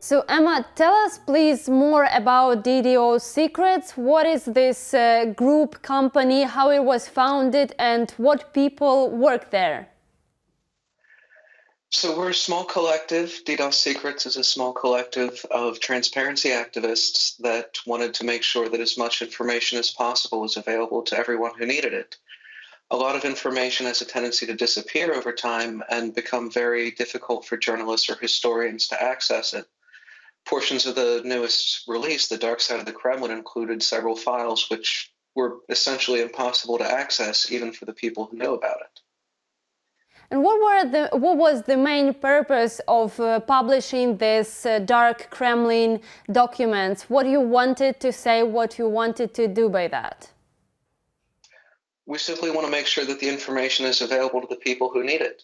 So Emma, tell us please more about DDoSecrets. What is this group company, how it was founded, and what people work there? So we're a small collective. DDoSecrets is a small collective of transparency activists that wanted to make sure that as much information as possible was available to everyone who needed it. A lot of information has a tendency to disappear over time and become very difficult for journalists or historians to access it. Portions of the newest release, The Dark Side of the Kremlin, included several files which were essentially impossible to access even for the people who know about it. And what was the main purpose of publishing this Dark Kremlin documents? What you wanted to say, what you wanted to do by that? We simply want to make sure that the information is available to the people who need it.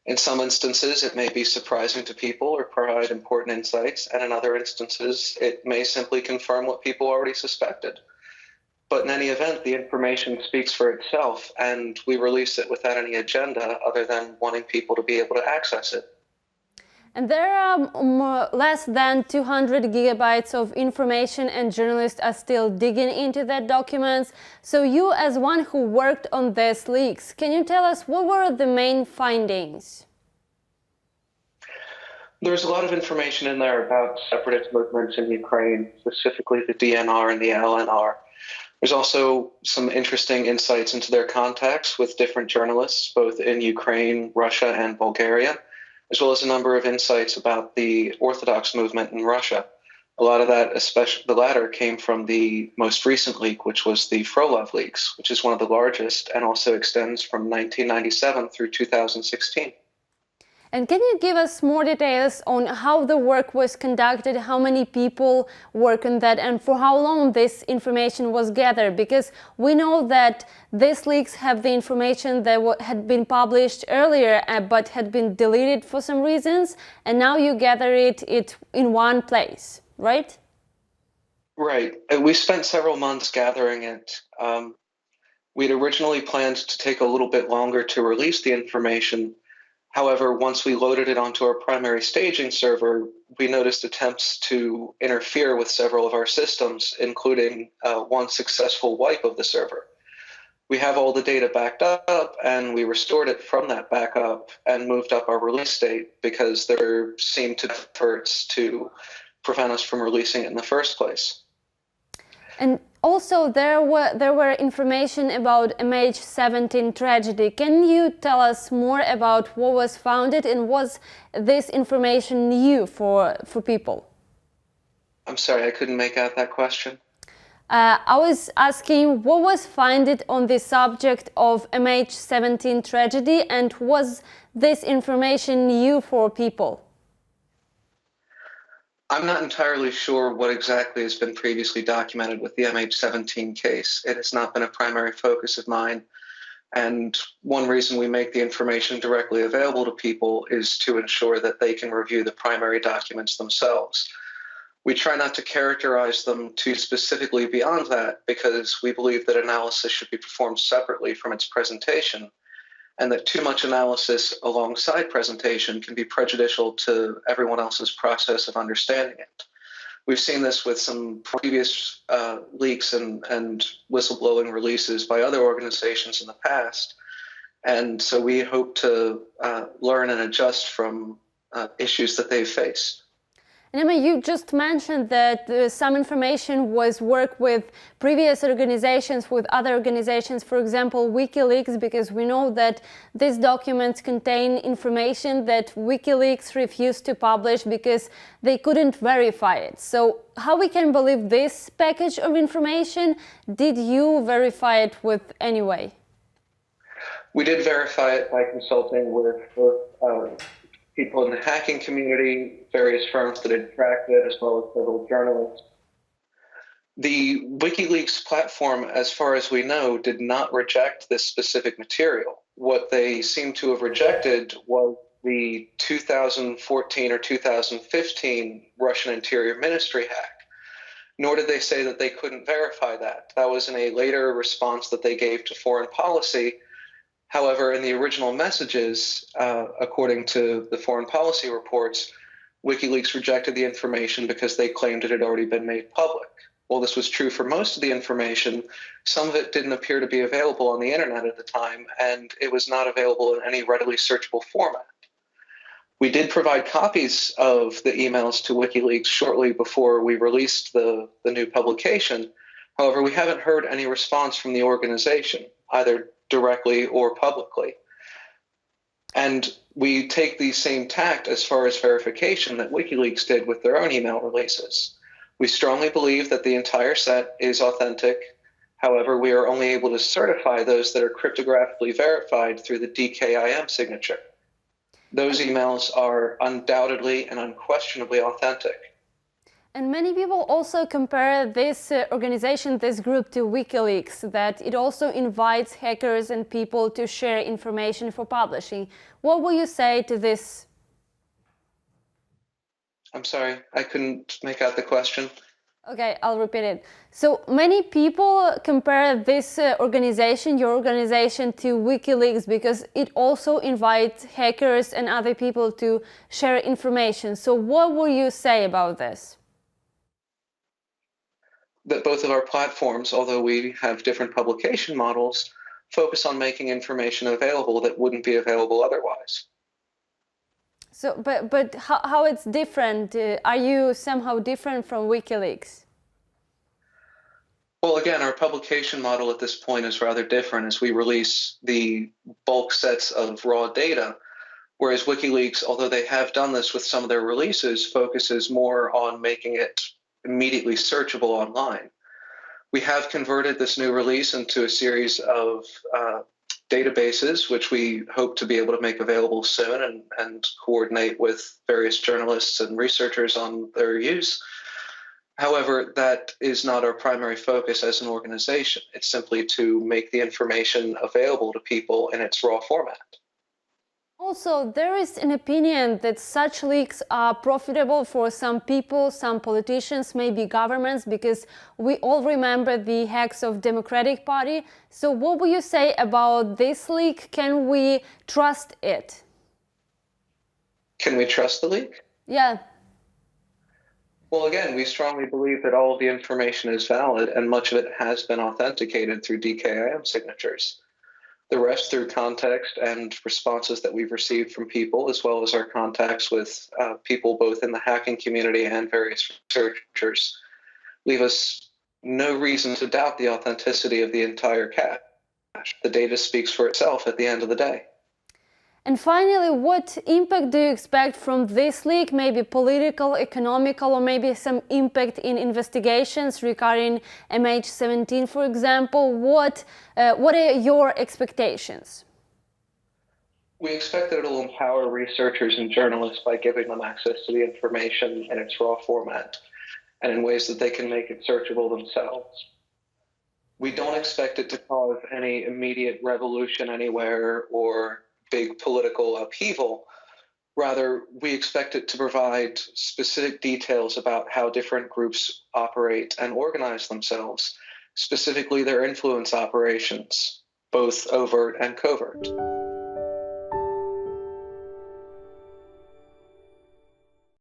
In some instances, it may be surprising to people or provide important insights, and in other instances, it may simply confirm what people already suspected. But in any event, the information speaks for itself, and we release it without any agenda other than wanting people to be able to access it. And there are less than 200 gigabytes of information, and journalists are still digging into that documents. So you, as one who worked on these leaks, can you tell us what were the main findings? There's a lot of information in there about separatist movements in Ukraine, specifically the DNR and the LNR. There's also some interesting insights into their contacts with different journalists, both in Ukraine, Russia, and Bulgaria, as well as a number of insights about the Orthodox movement in Russia. A lot of that, especially the latter, came from the most recent leak, which was the Frolov leaks, which is one of the largest and also extends from 1997 through 2016. And can you give us more details on how the work was conducted, how many people work on that, and for how long this information was gathered? Because we know that these leaks have the information that had been published earlier but had been deleted for some reasons, and now you gather it in one place, right? Right. We spent several months gathering it. We'd originally planned to take a little bit longer to release the information. However, once we loaded it onto our primary staging server, we noticed attempts to interfere with several of our systems, including one successful wipe of the server. We have all the data backed up, and we restored it from that backup and moved up our release date because there seemed to be efforts to prevent us from releasing it in the first place. And also there were information about MH17 tragedy. Can you tell us more about what was found and was this information new for people? I'm sorry, I couldn't make out that question. I was asking what was found on the subject of MH17 tragedy, and was this information new for people? I'm not entirely sure what exactly has been previously documented with the MH17 case. It has not been a primary focus of mine. And one reason we make the information directly available to people is to ensure that they can review the primary documents themselves. We try not to characterize them too specifically beyond that because we believe that analysis should be performed separately from its presentation, and that too much analysis alongside presentation can be prejudicial to everyone else's process of understanding it. We've seen this with some previous leaks and whistleblowing releases by other organizations in the past, and so we hope to learn and adjust from issues that they've faced. And Emma, you just mentioned that some information was worked with previous organizations, with other organizations, for example, WikiLeaks, because we know that these documents contain information that WikiLeaks refused to publish because they couldn't verify it. So how we can believe this package of information? Did you verify it with any way? We did verify it by consulting with both people in the hacking community, various firms that had tracked it, as well as several journalists. The WikiLeaks platform, as far as we know, did not reject this specific material. What they seem to have rejected was the 2014 or 2015 Russian Interior Ministry hack, nor did they say that they couldn't verify that. That was in a later response that they gave to foreign policy. However, in the original messages, according to the foreign policy reports, WikiLeaks rejected the information because they claimed it had already been made public. While this was true for most of the information, some of it didn't appear to be available on the internet at the time, and it was not available in any readily searchable format. We did provide copies of the emails to WikiLeaks shortly before we released the new publication. However, we haven't heard any response from the organization, either directly or publicly. And we take the same tact as far as verification that WikiLeaks did with their own email releases. We strongly believe that the entire set is authentic. However, we are only able to certify those that are cryptographically verified through the DKIM signature. Those emails are undoubtedly and unquestionably authentic. And many people also compare this organization, this group, to WikiLeaks, that it also invites hackers and people to share information for publishing. What will you say to this? I'm sorry, I couldn't make out the question. Okay, I'll repeat it. So many people compare this organization, your organization, to WikiLeaks because it also invites hackers and other people to share information. So what will you say about this? That both of our platforms, although we have different publication models, focus on making information available that wouldn't be available otherwise. So, but how it's different? Are you somehow different from WikiLeaks? Well, again, our publication model at this point is rather different as we release the bulk sets of raw data, whereas WikiLeaks, although they have done this with some of their releases, focuses more on making it immediately searchable online. We have converted this new release into a series of databases, which we hope to be able to make available soon and coordinate with various journalists and researchers on their use. However, that is not our primary focus as an organization. It's simply to make the information available to people in its raw format. Also, there is an opinion that such leaks are profitable for some people, some politicians, maybe governments, because we all remember the hacks of Democratic Party. So what will you say about this leak? Can we trust it? Can we trust the leak? Yeah. Well, again, we strongly believe that all of the information is valid and much of it has been authenticated through DKIM signatures. The rest through context and responses that we've received from people, as well as our contacts with people both in the hacking community and various researchers, leave us no reason to doubt the authenticity of the entire cache. The data speaks for itself at the end of the day. And finally, what impact do you expect from this leak? Maybe political, economical, or maybe some impact in investigations regarding MH17, for example? What are your expectations? We expect that it will empower researchers and journalists by giving them access to the information in its raw format and in ways that they can make it searchable themselves. We don't expect it to cause any immediate revolution anywhere or big political upheaval. Rather, we expect it to provide specific details about how different groups operate and organize themselves, specifically their influence operations, both overt and covert.